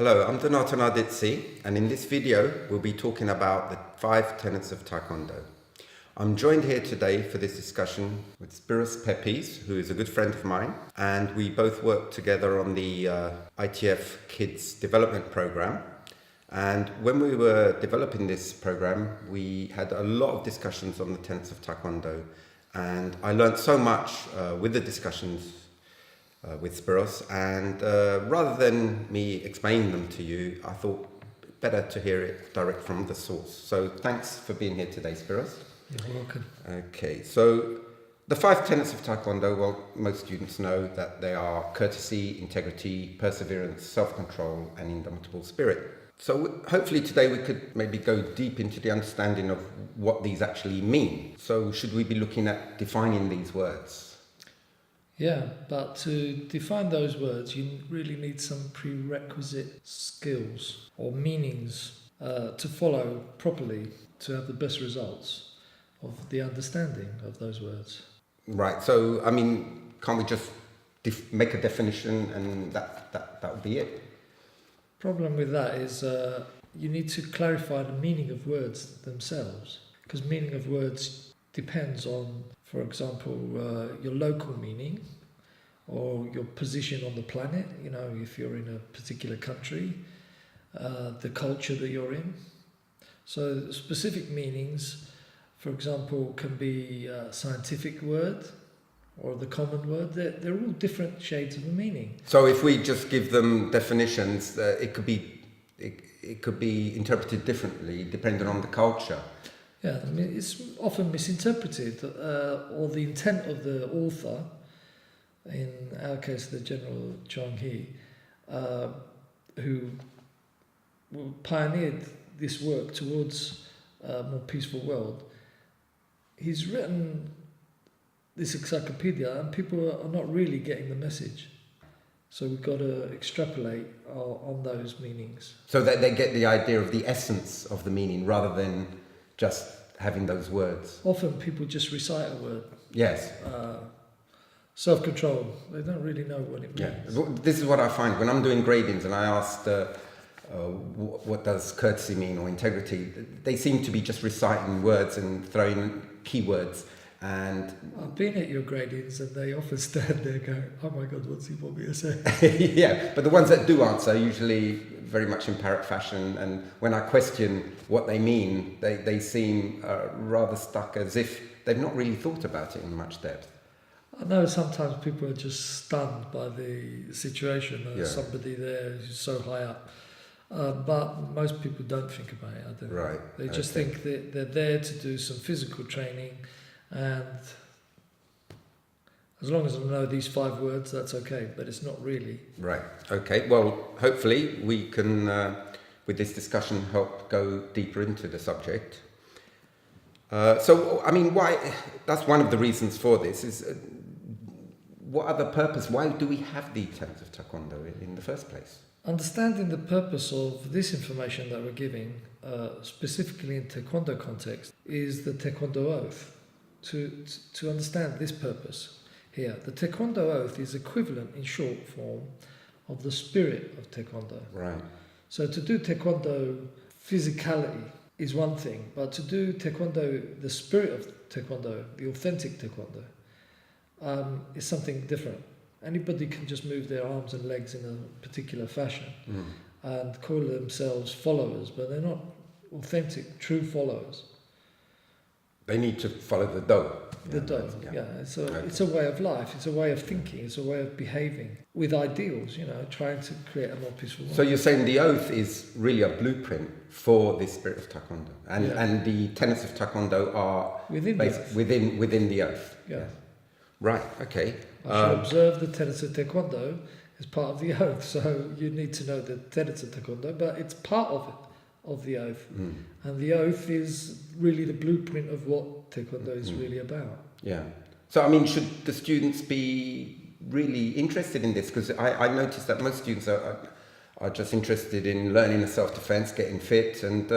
Hello, I'm Donato Nardizzi, and in this video we'll be talking about the 5 tenets of Taekwondo. I'm joined here today for this discussion with Spiros Pepis, who is a good friend of mine, and we both work together on the ITF Kids Development Program. And when we were developing this program, we had a lot of discussions on the tenets of Taekwondo, and I learned so much with the discussions with Spiros, and rather than me explain them to you, I thought better to hear it direct from the source. So thanks for being here today, Spiros. You're welcome. Okay, so the 5 tenets of Taekwondo, well, most students know that they are courtesy, integrity, perseverance, self-control, and indomitable spirit. So hopefully today we could maybe go deep into the understanding of what these actually mean. So should we be looking at defining these words? Yeah, but to define those words, you really need some prerequisite skills or meanings to follow properly to have the best results of the understanding of those words. Right, so I mean, can't we just make a definition and that would be it? Problem with that is you need to clarify the meaning of words themselves, because meaning of words depends on, for example, your local meaning or your position on the planet, you know, if you're in a particular country, the culture that you're in. So specific meanings, for example, can be a scientific word or the common word. They're all different shades of the meaning. So if we just give them definitions, it could be interpreted differently depending on the culture. Yeah, I mean, it's often misinterpreted, or the intent of the author, in our case the General Zhang He, who pioneered this work towards a more peaceful world. He's written this encyclopedia and people are not really getting the message. So we've got to extrapolate on those meanings. So that they get the idea of the essence of the meaning rather than just having those words. Often people just recite a word. Yes. Self-control. They don't really know what it means. Yeah. This is what I find when I'm doing gradings and I ask what does courtesy mean or integrity. They seem to be just reciting words and throwing keywords. And I've been at your gradings and they often stand there going, oh my God, what's he want me to say? Yeah, but the ones that do answer usually very much in parrot fashion, and when I question what they mean, they seem rather stuck as if they've not really thought about it in much depth. I know sometimes people are just stunned by the situation. Somebody there who's so high up. But most people don't think about it, I don't know. Right. They just think that they're there to do some physical training, and as long as I know these 5 words, that's okay, but it's not really. Right. Okay. Well, hopefully we can, with this discussion, help go deeper into the subject. So, I mean, why? That's one of the reasons for this is what other purpose? Why do we have the tenets of Taekwondo in the first place? Understanding the purpose of this information that we're giving, specifically in Taekwondo context, is the Taekwondo oath. To understand this purpose here, the Taekwondo oath is equivalent in short form of the spirit of Taekwondo. Right. So to do Taekwondo physicality is one thing, but to do Taekwondo, the spirit of Taekwondo, the authentic Taekwondo, is something different. Anybody can just move their arms and legs in a particular fashion and call themselves followers, but they're not authentic, true followers. They need to follow the Do. The Do, yeah. It's a way of life, it's a way of thinking, it's a way of behaving with ideals, you know, trying to create a more peaceful world. So you're saying the oath is really a blueprint for this spirit of Taekwondo, and the tenets of Taekwondo are within the oath. Yeah. Right. Okay. I should observe the tenets of Taekwondo as part of the oath. So you need to know the tenets of Taekwondo, but it's part of the oath. And the oath is really the blueprint of what Taekwondo is really about. Yeah. So, I mean, should the students be really interested in this? Because I noticed that most students are just interested in learning self-defense, getting fit, and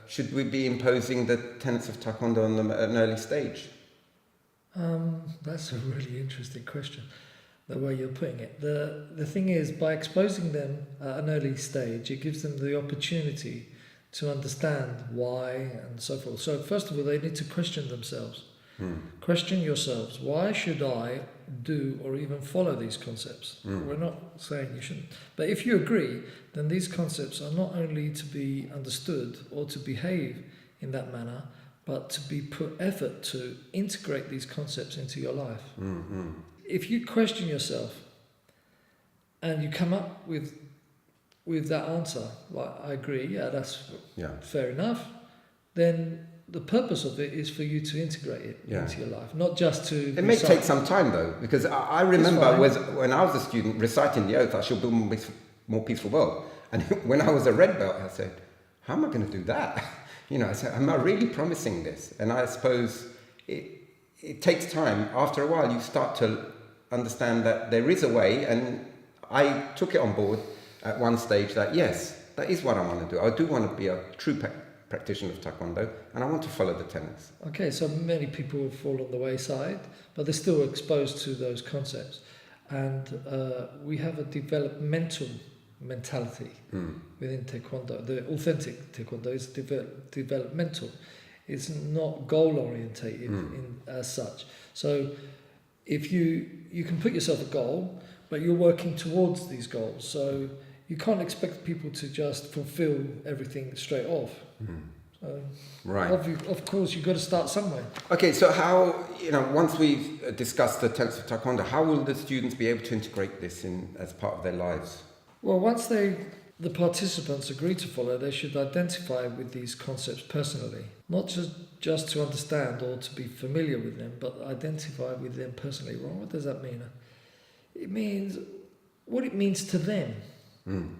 should we be imposing the tenets of Taekwondo on them at an early stage? That's a really interesting question. the way you're putting it. The thing is, by exposing them at an early stage, it gives them the opportunity to understand why and so forth. So first of all, they need to question themselves. Question yourselves. Why should I do or even follow these concepts? We're not saying you shouldn't. But if you agree, then these concepts are not only to be understood or to behave in that manner, but to be put effort to integrate these concepts into your life. If you question yourself and you come up with that answer, like, I agree, that's fair enough, then the purpose of it is for you to integrate it into your life, not just to... It may take some time though, because I remember when I was a student reciting the oath, I shall build a more peaceful world. And when I was a red belt, I said, how am I going to do that? I said, am I really promising this? And I suppose it takes time. After a while, you start to understand that there is a way, and I took it on board at one stage that, yes, that is what I want to do. I do want to be a true practitioner of Taekwondo, and I want to follow the tenets. Okay, so many people fall on the wayside, but they're still exposed to those concepts. And we have a developmental mentality within Taekwondo. The authentic Taekwondo is developmental. It's not goal-orientated as such. So if you can put yourself a goal, but you're working towards these goals. So you can't expect people to just fulfill everything straight off. So right. Of course, you've got to start somewhere. Okay, so how, once we've discussed the tenets of Taekwondo, how will the students be able to integrate this in as part of their lives? Well, once the participants agree to follow, they should identify with these concepts personally. Not just to understand or to be familiar with them, but identify with them personally. Well, what does that mean? It means what it means to them.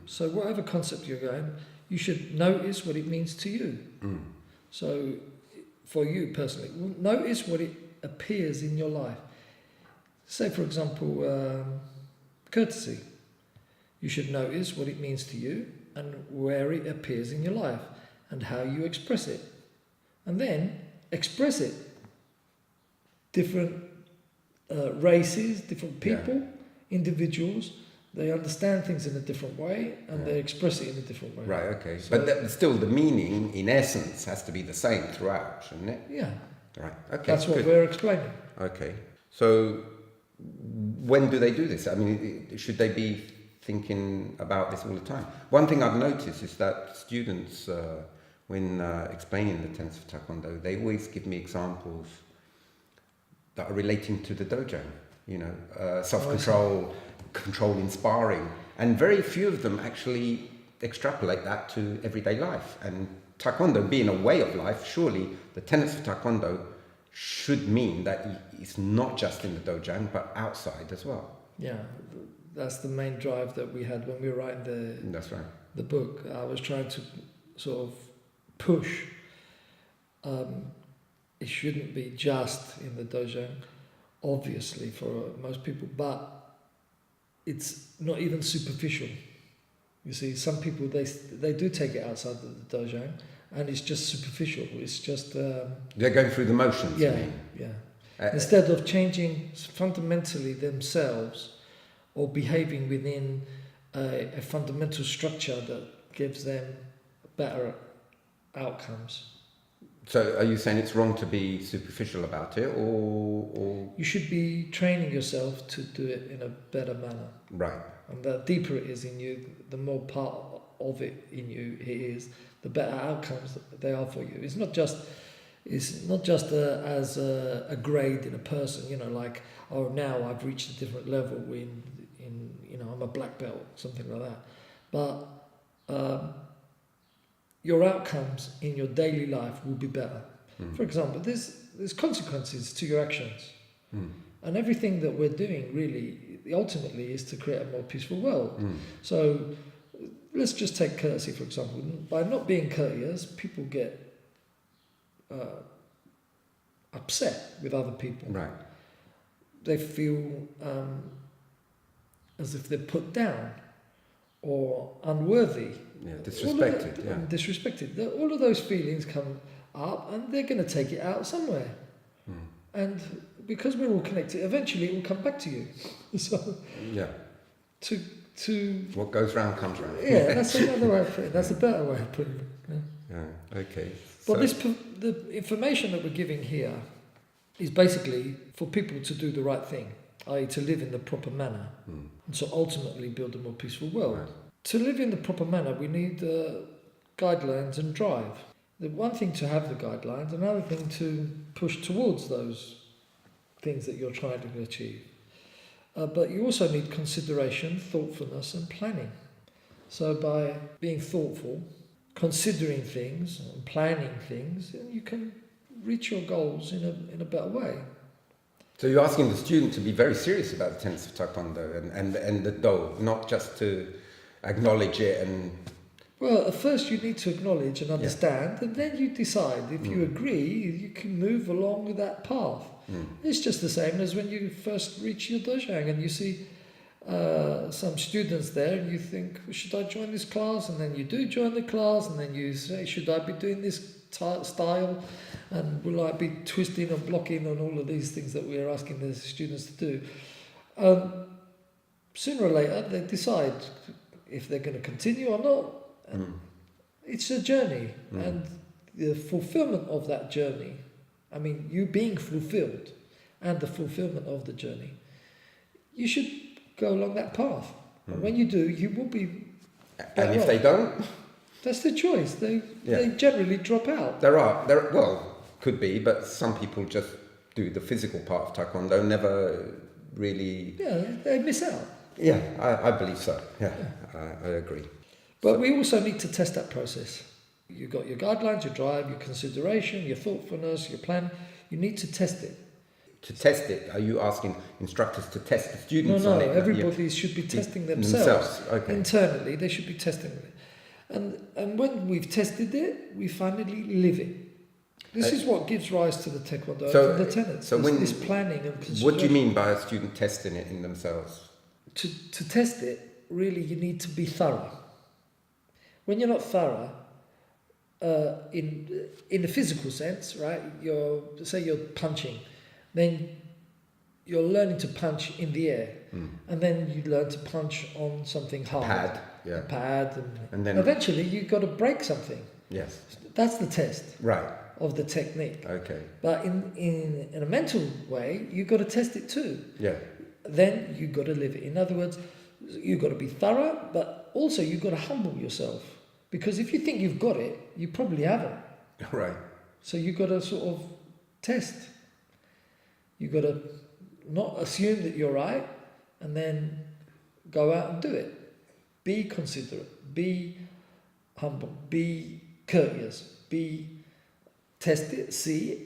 So whatever concept you're going, you should notice what it means to you. So for you personally, notice what it appears in your life. Say, for example, courtesy. You should notice what it means to you and where it appears in your life and how you express it. And then express it. Different races, different people, individuals, they understand things in a different way and they express it in a different way. Right, okay. So, but still the meaning, in essence, has to be the same throughout, shouldn't it? Yeah. Right, okay. That's what we're explaining. Okay. So when do they do this? I mean, should they be thinking about this all the time? One thing I've noticed is that students, when explaining the tenets of Taekwondo, they always give me examples that are relating to the dojo. Self-control, control in sparring, and very few of them actually extrapolate that to everyday life. And Taekwondo being a way of life, surely the tenets of Taekwondo should mean that it's not just in the dojo, but outside as well. Yeah, that's the main drive that we had when we were writing That's right. the book. I was trying to sort of push. It shouldn't be just in the dojo, obviously, for most people, but it's not even superficial. You see, some people, they do take it outside the dojo, and it's just superficial. It's just... they're going through the motions. Yeah. Instead of changing fundamentally themselves or behaving within a fundamental structure that gives them better outcomes. So are you saying it's wrong to be superficial about it, or... You should be training yourself to do it in a better manner. Right. And the deeper it is in you, the more part of it in you it is, the better outcomes they are for you. It's not just as a grade in a person, like, oh, now I've reached a different level in I'm a black belt, something like that. But your outcomes in your daily life will be better. For example, there's consequences to your actions. And everything that we're doing really, ultimately, is to create a more peaceful world. So let's just take courtesy, for example. By not being courteous, people get upset with other people. Right. They feel as if they're put down or unworthy. Yeah, disrespected. Disrespected. All of those feelings come up, and they're going to take it out somewhere. And because we're all connected, eventually it will come back to you. So Yeah. to What goes round comes round. yeah, that's another way of putting it. That's a better way of putting it. Yeah. Yeah. Okay. But So- the information that we're giving here is basically for people to do the right thing, i.e. to live in the proper manner, and so ultimately build a more peaceful world. Right. To live in the proper manner, we need guidelines and drive. The one thing to have the guidelines, another thing to push towards those things that you're trying to achieve. But you also need consideration, thoughtfulness, and planning. So by being thoughtful, considering things, and planning things, you can reach your goals in a better way. So you're asking the student to be very serious about the tenets of Taekwondo and the Do, not just to acknowledge it and... Well, at first you need to acknowledge and understand, and then you decide. If you agree, you can move along with that path. It's just the same as when you first reach your dojang and you see some students there and you think, should I join this class? And then you do join the class, and then you say, should I be doing this style? And will I be twisting and blocking and all of these things that we are asking the students to do? Sooner or later, they decide if they're going to continue or not. It's a journey, and the fulfillment of that journey, I mean, you being fulfilled and the fulfillment of the journey, you should go along that path. And when you do, you will be... And if they don't? That's the choice. They generally drop out. Well, could be, but some people just do the physical part of Taekwondo, never really... Yeah, they miss out. Yeah, I believe so. Yeah. I agree. But we also need to test that process. You've got your guidelines, your drive, your consideration, your thoughtfulness, your plan. You need to test it. To test it, are you asking instructors to test the students on it? No, everybody should be testing themselves. Okay. Internally, they should be testing it. And when we've tested it, we finally live it. This is what gives rise to the Taekwondo and the tenets. So this planning and consideration. What do you mean by a student testing it in themselves? To test it, really, you need to be thorough. When you're not thorough, in the physical sense, right? Say you're punching, then you're learning to punch in the air, and then you learn to punch on something hard, a pad, and then eventually you've got to break something. Yes, that's the test, right, of the technique. Okay, but in a mental way, you've got to test it too. Yeah. Then you've got to live it. In other words, you've got to be thorough, but also you've got to humble yourself. Because if you think you've got it, you probably haven't. Right. So you've got to sort of test. You've got to not assume that you're right and then go out and do it. Be considerate, be humble, be courteous, test it, see it.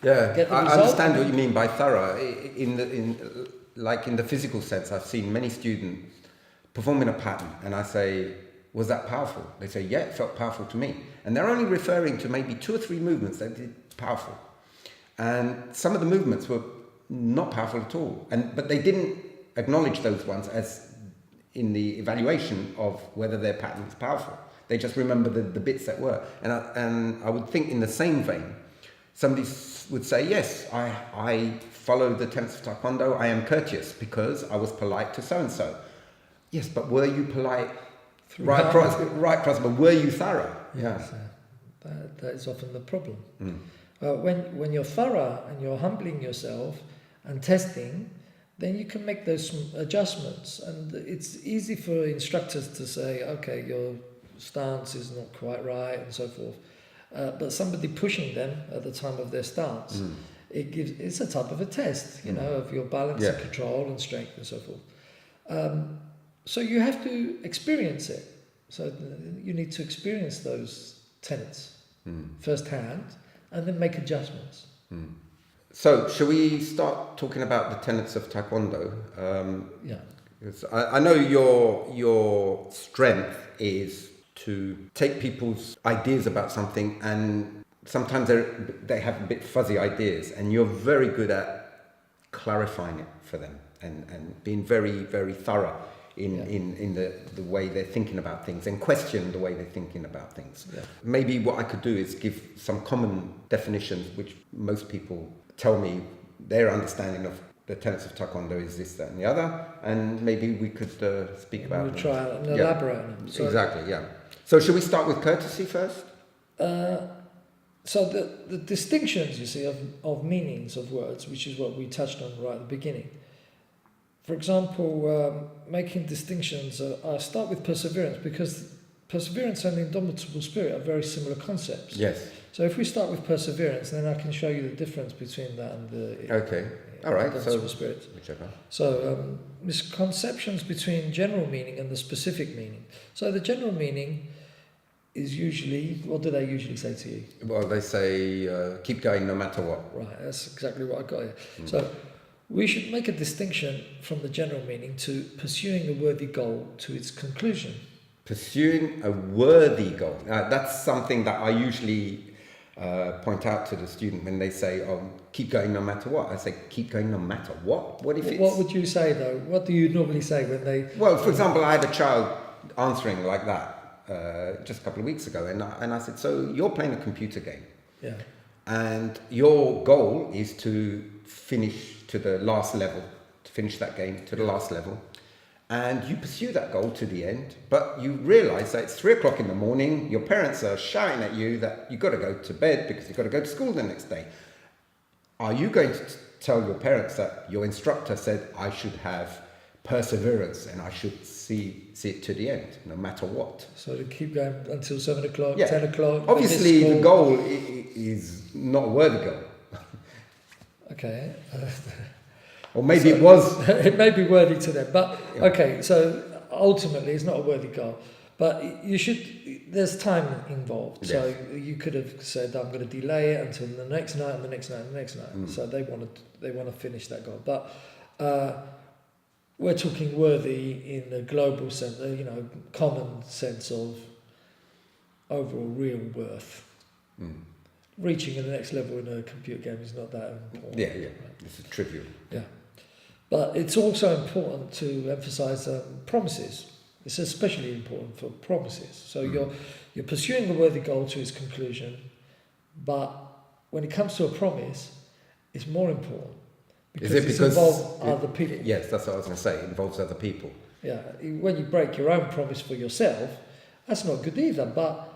Yeah, get the I result. understand what you mean by thorough. In the physical sense, I've seen many students performing a pattern, and I say, was that powerful? They say, yeah, it felt powerful to me. And they're only referring to maybe 2 or 3 movements that did powerful. And some of the movements were not powerful at all. But they didn't acknowledge those ones as in the evaluation of whether their pattern was powerful. They just remember the bits that were. And I would think in the same vein, somebody would say, yes, I follow the tenets of Taekwondo. I am courteous because I was polite to so-and-so. Yes, but were you polite right across, but were you thorough? Yes, that is often the problem. When you're thorough and you're humbling yourself and testing, then you can make those adjustments. And it's easy for instructors to say, okay, your stance is not quite right and so forth. But somebody pushing them at the time of their stance, it's a type of a test, of your balance and control and strength and so forth. So you have to experience it. So you need to experience those tenets firsthand and then make adjustments. So shall we start talking about the tenets of Taekwondo? I know your strength is to take people's ideas about something, and sometimes they have a bit fuzzy ideas, and you're very good at clarifying it for them and being very, very thorough in the way they're thinking about things and question the way they're thinking about things. Yeah. Maybe what I could do is give some common definitions which most people tell me their understanding of the tenets of Taekwondo is this, that, and the other, and maybe we could speak about We'll them. try and elaborate on them. So, Exactly, yeah. So should we start with courtesy first? So the distinctions, you see, of meanings of words, which is what we touched on right at the beginning. For example, making distinctions, I start with perseverance, because perseverance and indomitable spirit are very similar concepts. Yes. So if we start with perseverance, then I can show you the difference between that and the Okay. All right. indomitable So spirit. whichever. So misconceptions between general meaning and the specific meaning. So the general meaning is usually, what do they usually say to you? Well, they say keep going no matter what. Right, that's exactly what I got here. So we should make a distinction from the general meaning to pursuing a worthy goal to its conclusion. Pursuing a worthy goal. That's something that I usually point out to the student when they say, "Oh, keep going no matter what." I say, "Keep going no matter what." What if it's? What would you say though? What do you normally say when they? Well, for example, I had a child answering like that just a couple of weeks ago, and I said, "So you're playing a computer game, Yeah. and your goal is to finish to the last level, to finish that game to the last level, and you pursue that goal to the end, but you realise that it's 3 o'clock in the morning, your parents are shouting at you that you've got to go to bed because you've got to go to school the next day. Are you going to tell your parents that your instructor said I should have perseverance and I should see it to the end, no matter what?" So to keep going until 7 o'clock, Yeah. 10 o'clock. Obviously, the goal is not a worthy goal. Okay. Or maybe it was. It may be worthy to them, but Yeah. okay. So ultimately, it's not a worthy goal. But you should. There's time involved. Yes. So you could have said, "I'm going to delay it until the next night, and the next night, and the next night." So they want to finish that goal. But we're talking worthy in a global sense, common sense of overall real worth. Reaching the next level in a computer game is not that important. Yeah. It's trivial. Yeah. But it's also important to emphasise promises. It's especially important for promises. So you're pursuing a worthy goal to its conclusion, but when it comes to a promise, it's more important because it involves other people. Yes, that's what I was going to say. It involves other people. Yeah. When you break your own promise for yourself, that's not good either. But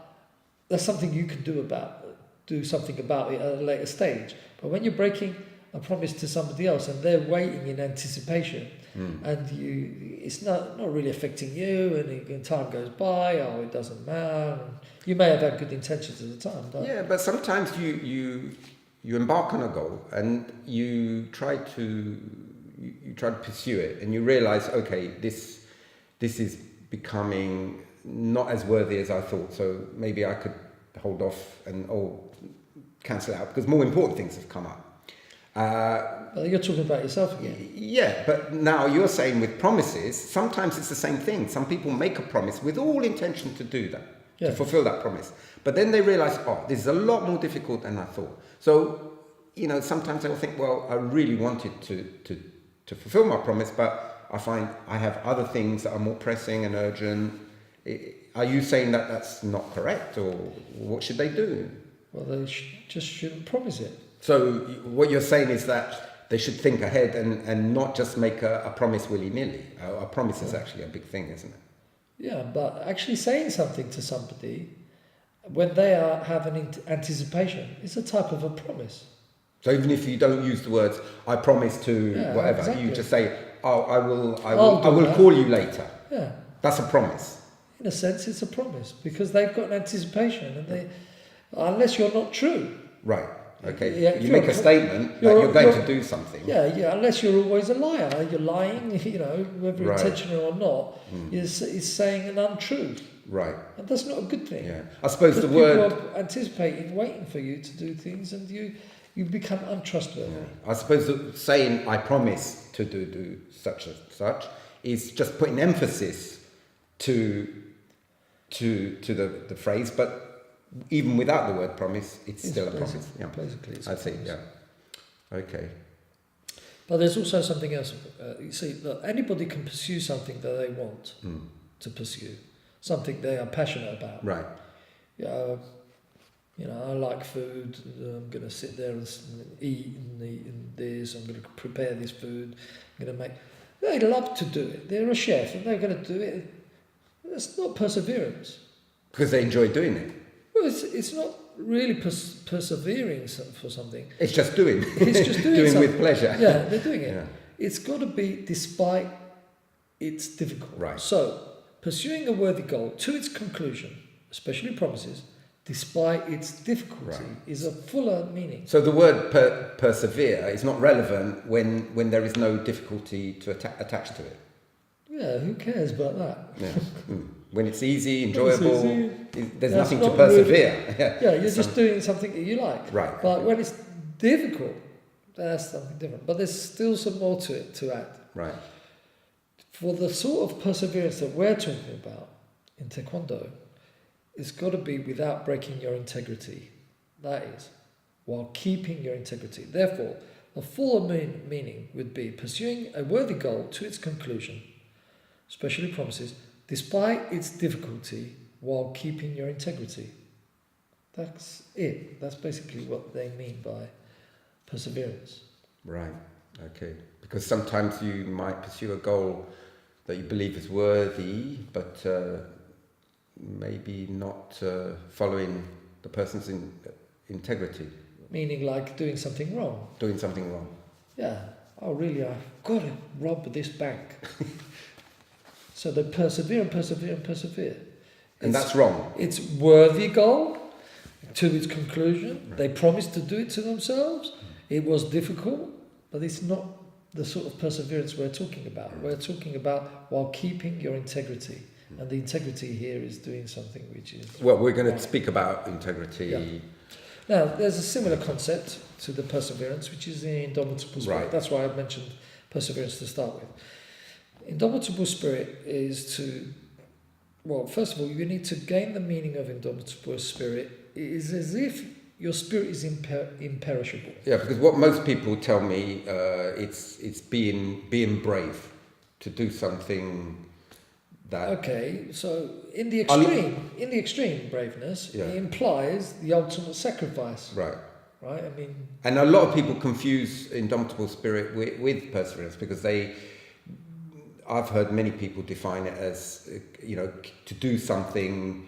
that's something you can do something about it at a later stage. But when you're breaking a promise to somebody else and they're waiting in anticipation and it's not really affecting you, and time goes by, it doesn't matter. You may have had good intentions at the time, but But sometimes you embark on a goal and you try to pursue it, and you realise, okay, this is becoming not as worthy as I thought, so maybe I could hold off and cancel out because more important things have come up. well, you're talking about yourself again. Yeah, but now you're saying with promises, sometimes it's the same thing. Some people make a promise with all intention to do that, to fulfill that promise. But then they realise, this is a lot more difficult than I thought. So, sometimes they'll think, well, I really wanted to fulfill my promise, but I find I have other things that are more pressing and urgent. Are you saying that that's not correct, or what should they do? Well, they just shouldn't promise it. So what you're saying is that they should think ahead and not just make a promise willy-nilly. A promise is actually a big thing, isn't it? Yeah, but actually saying something to somebody when they have an anticipation is a type of a promise. So even if you don't use the words "I promise to," whatever, exactly. you just say, I will that. call you later. Yeah. That's a promise. In a sense, it's a promise because they've got an anticipation, and unless you're not true. Right. Okay. Yeah, you make a statement that you're going to do something. Yeah. Unless you're always a liar, you're lying. Whether Right. intentional or not, is saying an untruth, Right. and that's not a good thing. Yeah. I suppose the Because word. people are anticipating, waiting for you to do things, and you become untrustworthy. Yeah. I suppose that saying "I promise to do such and such" is just putting emphasis to the phrase, but even without the word promise, it's still a promise. Yeah. Basically, it's I a see. promise. Yeah. Okay. But there's also something else. You see, that anybody can pursue something that they want to pursue, something they are passionate about. Right. You know, I like food. I'm going to sit there and eat and this. I'm going to prepare this food. I'm going to make. They love to do it. They're a chef and they're going to do it. That's not perseverance. Because they enjoy doing it. Well, it's not really persevering for something. It's just doing. It's just doing doing something. with pleasure. Yeah, they're doing it. Yeah. It's got to be despite it's difficult. Right. So, pursuing a worthy goal to its conclusion, especially promises, despite its difficulty, is a fuller meaning. So the word persevere is not relevant when there is no difficulty to attach to it. Yeah, who cares about that? Yeah. When it's easy, enjoyable, there's That's nothing to not persevere. Really, yeah, you're just doing something that you like. Right. But when it's difficult, that's something different. But there's still some more to it to add. Right. For the sort of perseverance that we're talking about in Taekwondo, it's got to be without breaking your integrity. That is, while keeping your integrity. Therefore, the full meaning would be pursuing a worthy goal to its conclusion, especially promises, despite its difficulty, while keeping your integrity. That's it. That's basically what they mean by perseverance. Right. Okay. Because sometimes you might pursue a goal that you believe is worthy, but maybe not following the person's integrity. Meaning like doing something wrong. Doing something wrong. Yeah. Oh, really? I've got to rob this bank. So they persevere and persevere and persevere. And that's wrong. It's worthy goal to its conclusion. Right. They promised to do it to themselves. It was difficult, but it's not the sort of perseverance we're talking about. We're talking about while keeping your integrity. And the integrity here is doing something which is... Well, we're going to speak about integrity. Yeah. Now, there's a similar concept to the perseverance, which is the Indomitable Spirit. Right. That's why I mentioned perseverance to start with. Indomitable Spirit is to... Well, first of all, you need to gain the meaning of Indomitable Spirit. It is as if your spirit is imperishable. Yeah, because what most people tell me, it's being brave to do something that... Okay, so in the extreme braveness, it implies the ultimate sacrifice. Right. Right, I mean... And a lot of people confuse Indomitable Spirit with perseverance because I've heard many people define it as, to do something,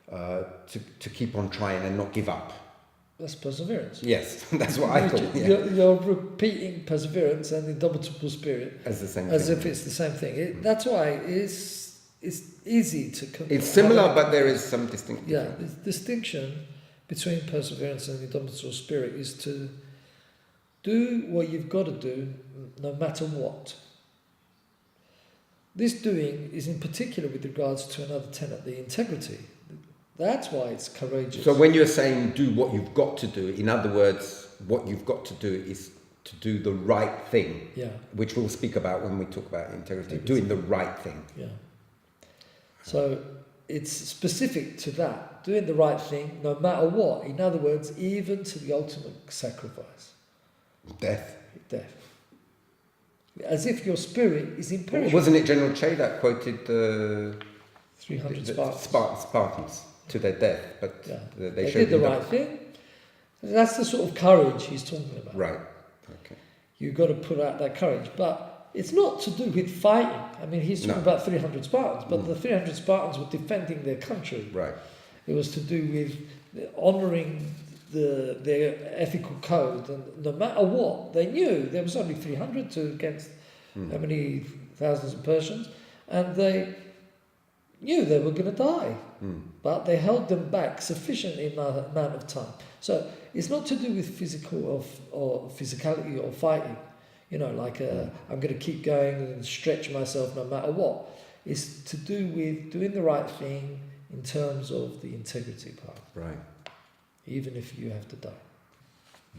to keep on trying and not give up. That's perseverance. Yes, that's what I thought. Yeah. You're repeating perseverance and Indomitable Spirit as the same as thing. if it's the same thing. That's why it's easy to... It's similar, but there is some distinction. Yeah, the distinction between perseverance and Indomitable Spirit is to do what you've got to do no matter what. This doing is in particular with regards to another tenet, the integrity. That's why it's courageous. So when you're saying do what you've got to do, in other words, what you've got to do is to do the right thing, which we'll speak about when we talk about integrity, doing the right thing. Yeah. So it's specific to that, doing the right thing no matter what. In other words, even to the ultimate sacrifice. Death. As if your spirit is imperishable. Wasn't it General Che that quoted 300 Spartans to their death? But they did the right thing. That's the sort of courage he's talking about. Right. Okay. You've got to put out that courage. But it's not to do with fighting. I mean, he's talking about 300 Spartans, but the 300 Spartans were defending their country. Right. It was to do with honouring their ethical code, and no matter what, they knew there was only 300 against how many thousands of Persians, and they knew they were going to die, but they held them back sufficient amount of time. So it's not to do with physical or physicality or fighting, like I'm going to keep going and stretch myself no matter what. It's to do with doing the right thing in terms of the integrity part. Right. Even if you have to die.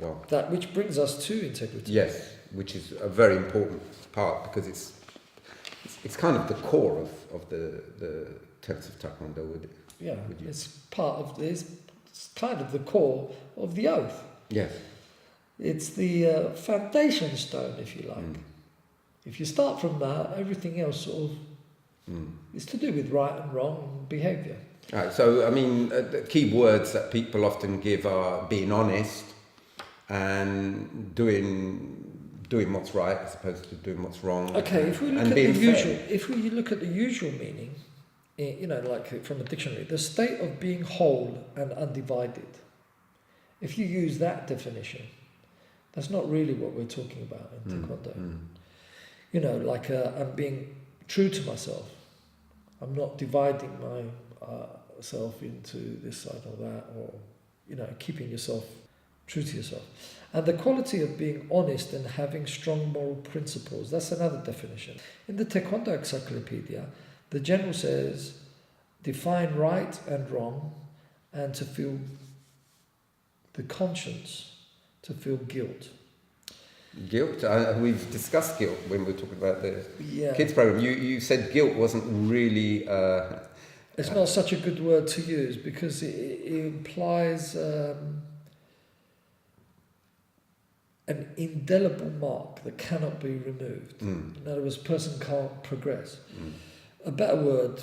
Well, that which brings us to integrity. Yes, which is a very important part because it's kind of the core of the tenets of Taekwondo, would it? Yeah, it's part of this. It's kind of the core of the oath. Yes. It's the foundation stone, if you like. If you start from that, everything else sort of is to do with right and wrong behaviour. Right, so I mean, the key words that people often give are being honest and doing what's right as opposed to doing what's wrong. Okay, if we look and at being the fair. usual, if we look at the usual meaning, like from a dictionary, the state of being whole and undivided. If you use that definition, that's not really what we're talking about in Taekwondo. Like I'm being true to myself. I'm not dividing myself into this side or that, or keeping yourself true to yourself. And the quality of being honest and having strong moral principles, that's another definition. In the Taekwondo Encyclopedia, the general says, define right and wrong, and to feel the conscience, to feel guilt. Guilt? We've discussed guilt when we were talking about the Yeah. kids program. You said guilt wasn't really... it's not such a good word to use because it implies an indelible mark that cannot be removed. In other words, a person can't progress. A better word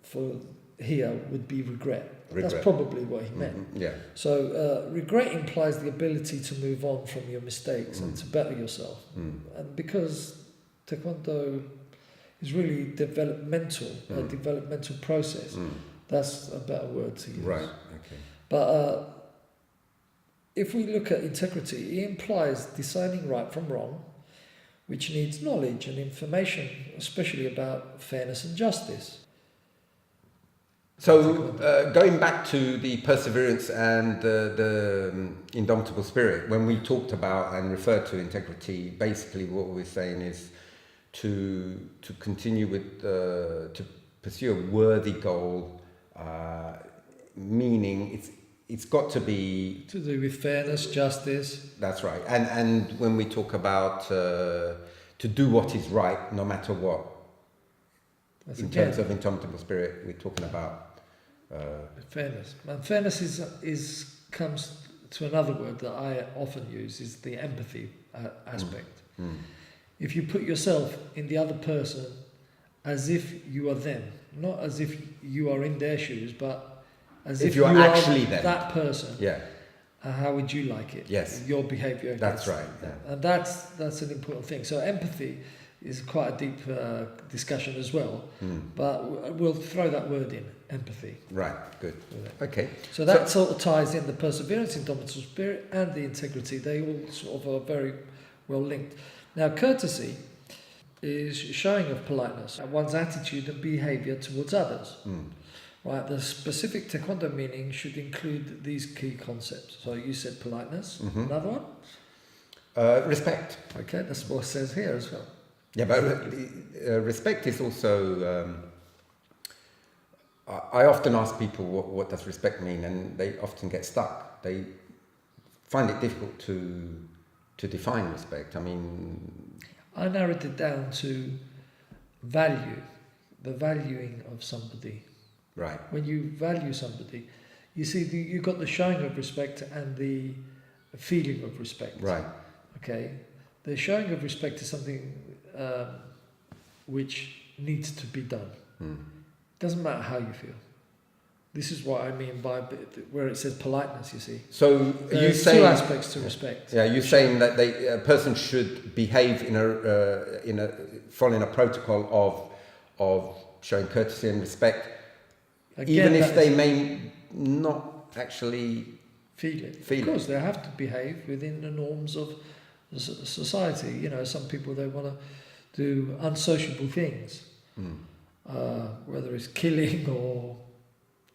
for here would be regret. That's probably what he meant. Yeah. So regret implies the ability to move on from your mistakes and to better yourself. And because Taekwondo is really a developmental process, that's a better word to use. Right, okay. But if we look at integrity, it implies deciding right from wrong, which needs knowledge and information, especially about fairness and justice. So going back to the perseverance and the indomitable spirit, when we talked about and referred to integrity, basically what we're saying is to continue with, to pursue a worthy goal, meaning it's got to be... To do with fairness, justice. That's right. And when we talk about to do what is right, no matter what, terms of indomitable spirit, we're talking about... fairness. And fairness comes to another word that I often use, is the empathy aspect. If you put yourself in the other person as if you are them, not as if you are in their shoes, but as if you are actually that person. Yeah. How would you like it? Yes. Your behaviour. That's right. Yeah. And that's an important thing. So empathy is quite a deep discussion as well. But we'll throw that word in, empathy. Right. Good. Okay. So that sort of ties in the perseverance, indomitable spirit, and the integrity. They all sort of are very well linked. Now, courtesy is showing of politeness, one's attitude and behaviour towards others. Right, the specific Taekwondo meaning should include these key concepts. So you said politeness. Another one? Respect. Okay, that's what it says here as well. Yeah, but respect is also... I often ask people what does respect mean, and they often get stuck. They find it difficult to define respect. I mean... I narrowed it down to value, the valuing of somebody. Right. When you value somebody, you see, you've got the showing of respect and the feeling of respect. Right. Okay. The showing of respect is something which needs to be done. Doesn't matter how you feel. This is what I mean by where it says politeness, you see. So you saying two aspects to respect. Yeah, you're saying that a person should behave in a following a protocol of showing courtesy and respect, again, even if they may not actually feel it. Of course, they have to behave within the norms of society. You know, some people, they want to do unsociable things, whether it's killing or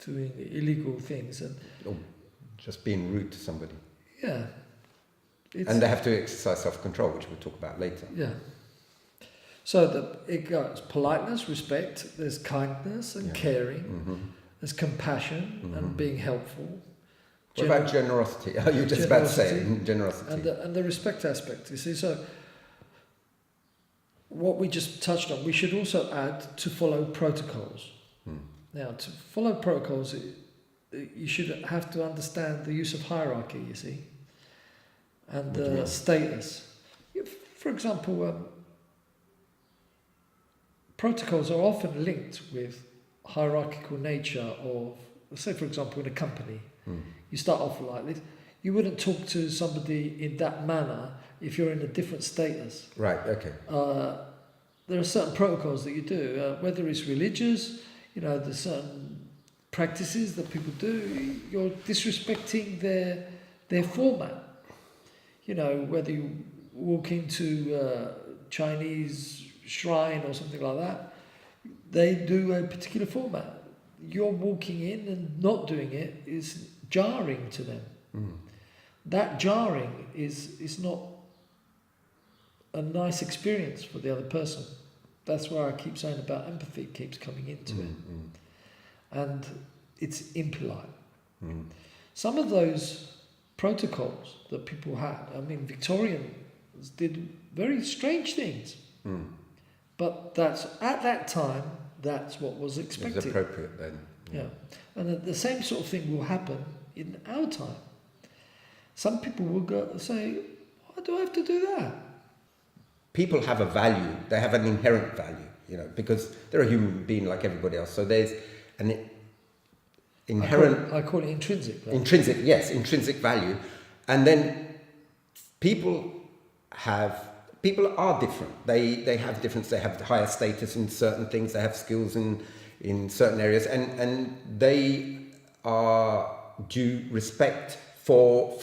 doing illegal things, or just being rude to somebody. Yeah. And they have to exercise self-control, which we'll talk about later. Yeah. So it goes politeness, respect, there's kindness and caring, there's compassion and being helpful. What about generosity? Are you just about to say generosity? And the respect aspect, you see. So what we just touched on, we should also add to follow protocols. Now, to follow protocols, you should have to understand the use of hierarchy, you see, and status. For example, protocols are often linked with hierarchical nature of, say for example, in a company, you start off like this. You wouldn't talk to somebody in that manner if you're in a different status. Right. Okay. There are certain protocols that you do, whether it's religious, there's certain practices that people do. You're disrespecting their format. Whether you walk into a Chinese shrine or something like that, they do a particular format. You're walking in and not doing it is jarring to them. That jarring is not a nice experience for the other person. That's why I keep saying about empathy keeps coming into it. And it's impolite. Some of those protocols that people had, Victorians did very strange things. But at that time, that's what was expected. It was appropriate then. Yeah. And the same sort of thing will happen in our time. Some people will go and say, why do I have to do that? People have a value. They have an inherent value, because they're a human being like everybody else. So there's an inherent... I call it intrinsic value. Intrinsic value. And then people are different. They have difference. They have higher status in certain things. They have skills in certain areas. And they are due respect for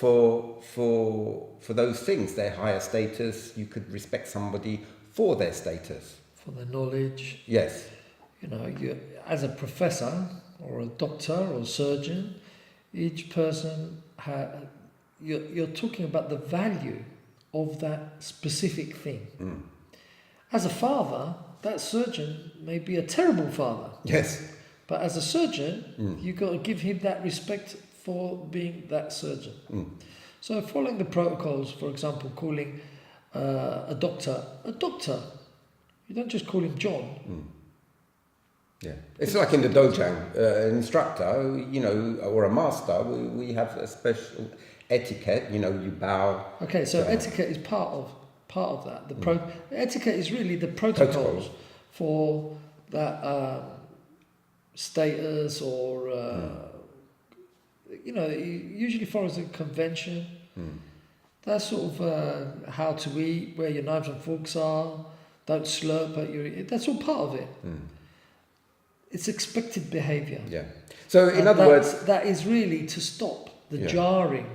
those things, their higher status. You could respect somebody for their status, for their knowledge. Yes. You as a professor or a doctor or a surgeon, each person you're talking about the value of that specific thing. As a father, that surgeon may be a terrible father. Yes. But as a surgeon, you've got to give him that respect for being that surgeon. So following the protocols, for example, calling a doctor, you don't just call him John. Yeah, it's like in the dojo, an instructor, or a master, we have a special etiquette, you bow. Okay, so etiquette is part of that. Etiquette is really the protocols for that status or... it usually follows a convention. That's sort of how to eat, where your knives and forks are, don't slurp at your... That's all part of it. It's expected behaviour. Yeah. So in other words... That is really to stop the jarring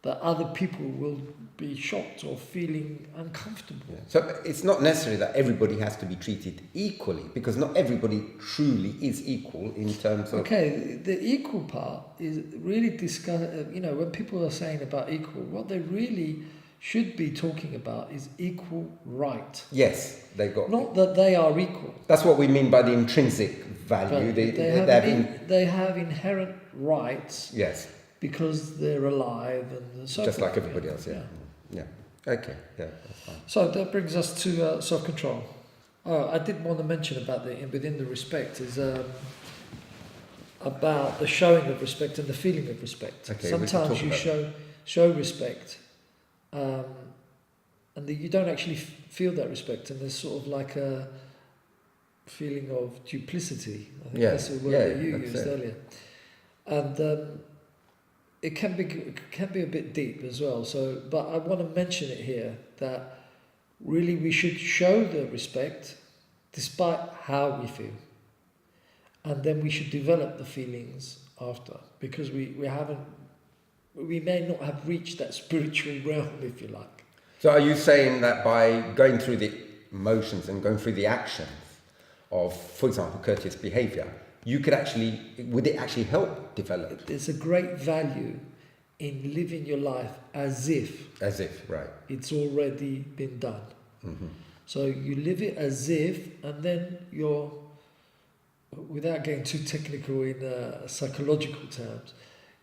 that other people will be shocked or feeling uncomfortable. Yeah. So it's not necessary that everybody has to be treated equally, because not everybody truly is equal in terms of... Okay, the equal part is really when people are saying about equal, what they really should be talking about is equal right. Yes, they got... Not that they are equal. That's what we mean by the intrinsic value. They have inherent rights. Yes. Because they're alive and so just forth. Like everybody else, yeah. Okay, yeah, that's fine. So that brings us to self-control. I did want to mention about within the respect is about the showing of respect and the feeling of respect. Okay, sometimes you show respect, and you don't actually feel that respect, and there's sort of like a feeling of duplicity. I think that's the word that you used earlier, and it can be a bit deep as well. So, but I want to mention it here that really we should show the respect despite how we feel, and then we should develop the feelings after, because we may not have reached that spiritual realm, if you like. So are you saying that by going through the motions and going through the actions of, for example, courteous behaviour, would it actually help develop? There's a great value in living your life as if, right, it's already been done. So you live it as if, and then you're, without getting too technical in psychological terms,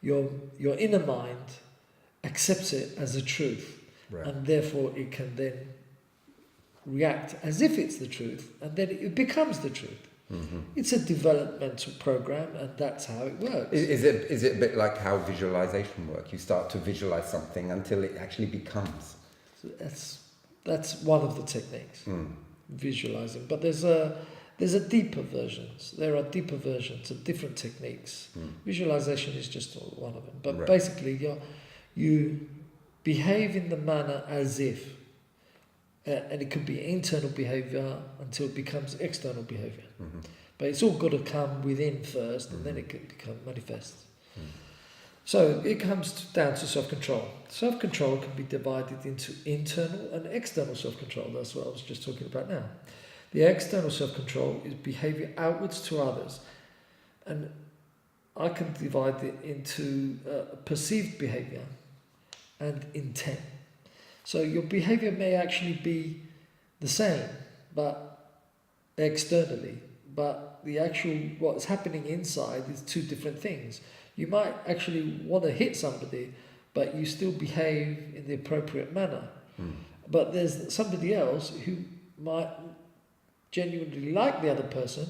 your inner mind accepts it as a truth, and therefore it can then react as if it's the truth, and then it becomes the truth. It's a developmental program, and that's how it works. Is it a bit like how visualization works? You start to visualize something until it actually becomes. So that's one of the techniques, visualizing. But there's There's a deeper versions. There are deeper versions of different techniques. Visualization is just one of them. But basically, you behave in the manner as if, and it could be internal behavior until it becomes external behavior. But it's all got to come within first, and then it can become manifest. So it comes down to self-control. Self-control can be divided into internal and external self-control. That's what I was just talking about now. The external self-control is behavior outwards to others. And I can divide it into perceived behavior and intent. So your behavior may actually be the same, but externally, but the actual, what's happening inside is two different things. You might actually want to hit somebody, but you still behave in the appropriate manner. But there's somebody else who might genuinely like the other person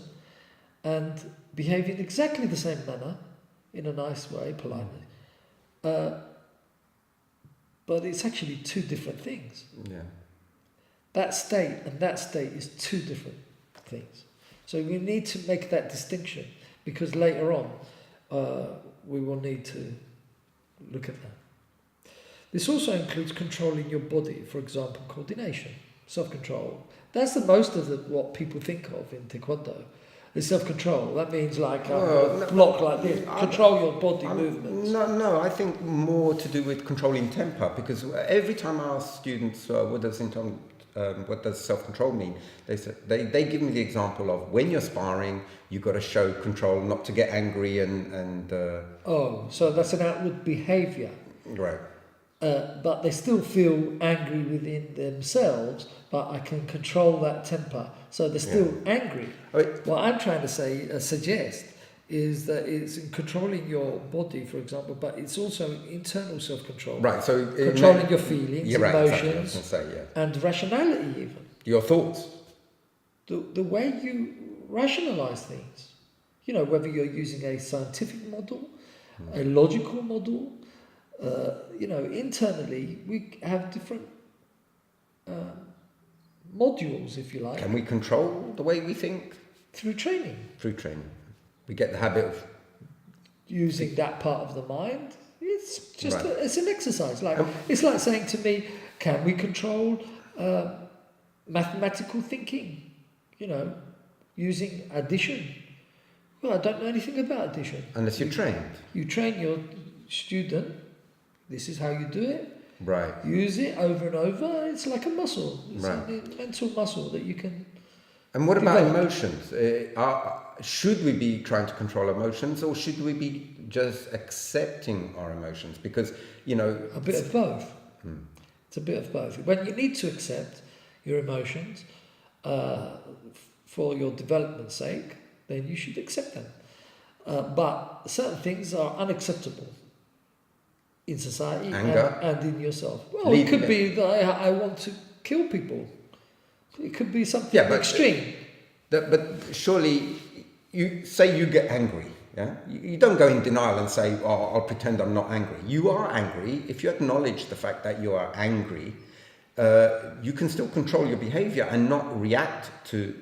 and behave in exactly the same manner, in a nice way, politely. But it's actually two different things. Yeah. That state and that state is two different things. So we need to make that distinction, because later on we will need to look at that. This also includes controlling your body, for example, coordination, self-control. That's the most of what people think of in Taekwondo. The self-control, that means like block like this, control your body movements. No, I think more to do with controlling temper, because every time I ask students what does self-control mean, they give me the example of when you're sparring, you've got to show control, not to get angry and so that's an outward behaviour. Right. But they still feel angry within themselves, but I can control that temper. So they're still angry. What I'm trying to suggest is that it's in controlling your body, for example, but it's also internal self-control. Right, so... Controlling your feelings, emotions, exactly, and rationality even. Your thoughts. The way you rationalise things. You know, whether you're using a scientific model, a logical model, internally we have different modules, if you like. Can we control the way we think? Through training. Through training. We get the habit of... using that part of the mind. It's just it's an exercise. It's like saying to me, can we control mathematical thinking? You know, using addition. Well, I don't know anything about addition. Unless you're trained. You train your student. This is how you do it. Right. Use it over and over. It's like a muscle. It's a mental muscle that you can... And what about emotions? Should we be trying to control emotions, or should we be just accepting our emotions? Because, a bit of both. It's a bit of both. When you need to accept your emotions for your development's sake, then you should accept them. But certain things are unacceptable in society and in yourself. Well, it could be that I want to kill people. It could be something extreme. But surely, you say you get angry, yeah? You don't go in denial and say, I'll pretend I'm not angry. You are angry. If you acknowledge the fact that you are angry, you can still control your behavior and not react to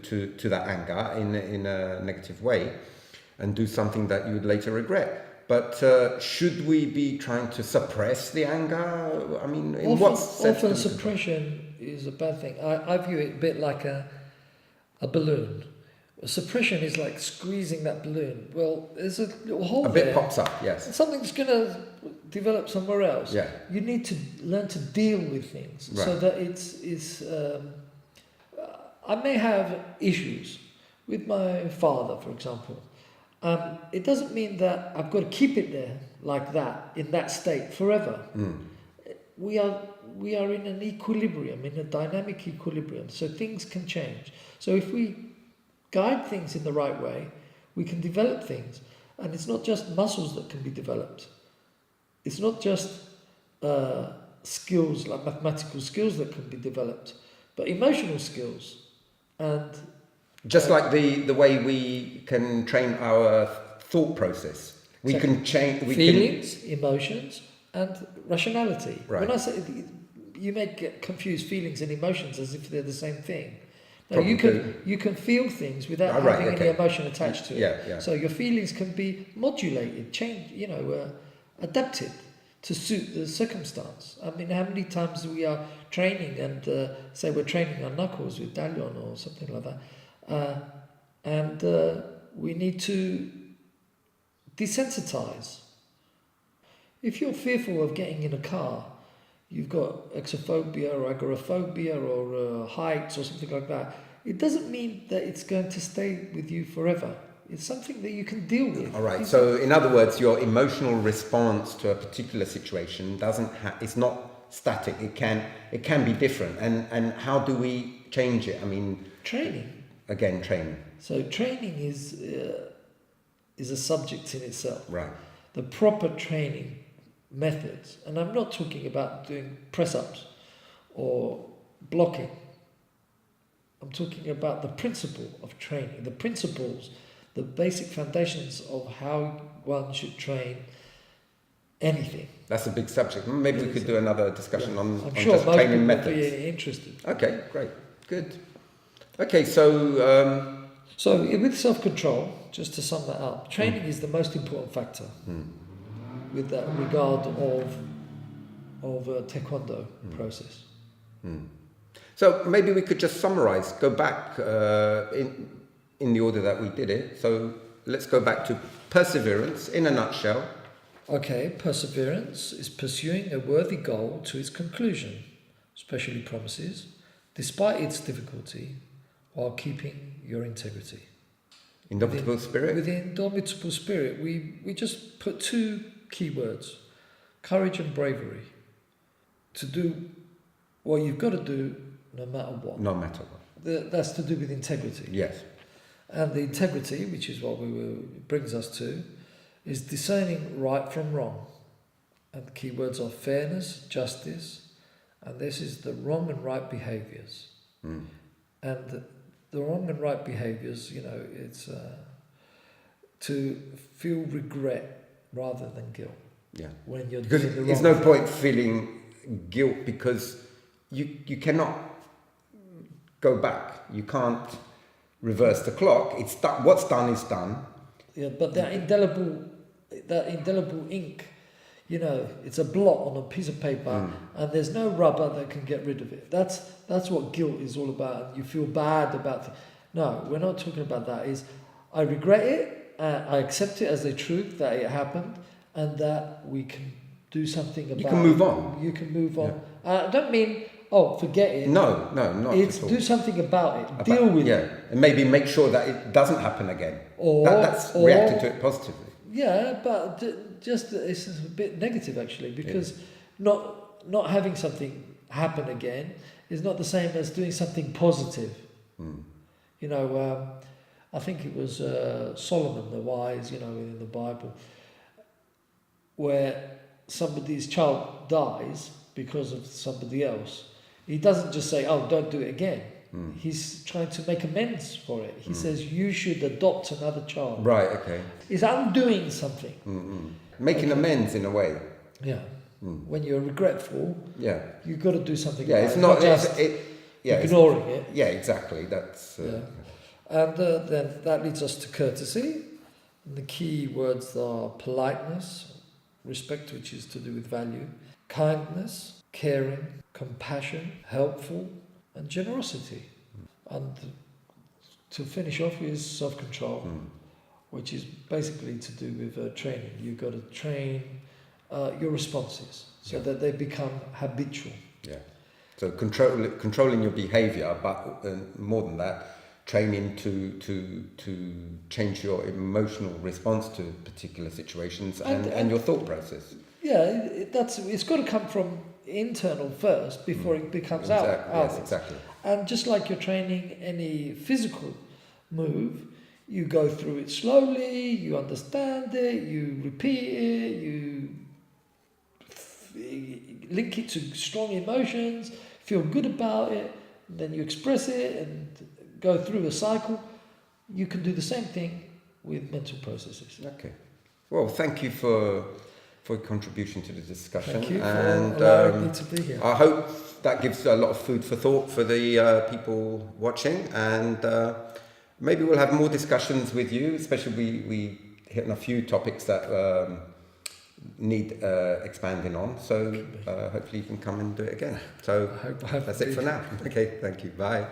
that anger in a negative way and do something that you would later regret. But should we be trying to suppress the anger? I mean, in what sense? Often suppression is a bad thing. I view it a bit like a balloon. Suppression is like squeezing that balloon. Well, there's a little hole there. A bit pops up, yes. Something's going to develop somewhere else. Yeah. You need to learn to deal with things so that it's I may have issues with my father, for example. It doesn't mean that I've got to keep it there like that, in that state forever. We are in an equilibrium, in a dynamic equilibrium, so things can change. So if we guide things in the right way, we can develop things. And it's not just muscles that can be developed. It's not just skills, like mathematical skills that can be developed, but emotional skills. And just like the way we can train our thought process. We can change... feelings, emotions, and rationality. Right. When I say... You may get confused feelings and emotions as if they're the same thing. No, you can feel things without having any emotion attached to it. Yeah. So your feelings can be modulated, changed, adapted to suit the circumstance. I mean, how many times we are training and say we're training our knuckles with Taekwon or something like that, and we need to desensitize. If you're fearful of getting in a car, you've got exophobia or agoraphobia or heights or something like that, it doesn't mean that it's going to stay with you forever. It's something that you can deal with. All right. So, in other words, your emotional response to a particular situation it's not static. It can be different. And how do we change it? I mean, training. Again, training. So training is a subject in itself. Right. The proper training methods, and I'm not talking about doing press-ups or blocking. I'm talking about the principle of training, the principles, the basic foundations of how one should train anything. That's a big subject. Maybe we could do another discussion on sure just most training people methods. Would be interested. Okay, great, good. Okay, so with self-control, just to sum that up, training is the most important factor with that regard of a taekwondo process. So maybe we could just summarize, go back in the order that we did it. So let's go back to perseverance in a nutshell. Okay, perseverance is pursuing a worthy goal to its conclusion, especially promises, despite its difficulty, while keeping your integrity. Indomitable Spirit? With the Indomitable Spirit, we just put two key words, courage and bravery, to do what you've got to do no matter what. No matter what. That's to do with integrity. Yes. And the integrity, which is what brings us to, is discerning right from wrong. And the key words are fairness, justice, and this is the wrong and right behaviours. And the wrong and right behaviours, it's to feel regret rather than guilt. Yeah. When you're because doing the there's wrong no point feeling guilt because you cannot go back. You can't reverse the clock. It's done. What's done is done. Yeah, but that indelible ink, it's a blot on a piece of paper, and there's no rubber that can get rid of it. That's what guilt is all about. And you feel bad about it. No, we're not talking about that. I regret it. I accept it as the truth that it happened, and that we can do something about it. You can move on. You can move on. I don't mean, forget it. No, not It's at all. Do something about it. Deal with it. And maybe make sure that it doesn't happen again. Or reacting to it positively. Yeah, but just it's a bit negative actually, because not having something happen again is not the same as doing something positive. I think it was Solomon the wise, in the Bible, where somebody's child dies because of somebody else. He doesn't just say, "Oh, don't do it again." He's trying to make amends for it. He says, "You should adopt another child." Right. Okay. He's undoing something. Making amends in a way. Yeah. When you're regretful, you've got to do something. Yeah, about it's it, not just ignoring it. Yeah, exactly. That's. And then that leads us to courtesy. And the key words are politeness, respect, which is to do with value, kindness, caring, compassion, helpful, and generosity. And to finish off is self-control, which is basically to do with training. You've got to train your responses so that they become habitual. Yeah. So controlling your behaviour, but more than that, training to change your emotional response to particular situations and your thought process. Yeah, it's got to come from internal first before it becomes out. Yes, exactly. And just like you're training any physical move, you go through it slowly, you understand it, you repeat it, you link it to strong emotions, feel good about it, and then you express it and go through a cycle. You can do the same thing with mental processes. Okay. Well, thank you for for your contribution to the discussion. Thank you And for allowing me to be here. I hope that gives a lot of food for thought for the people watching, and maybe we'll have more discussions with you, especially we hit on a few topics that need expanding on, so hopefully you can come and do it again. So I hope I have that's it for now. Okay, thank you, bye.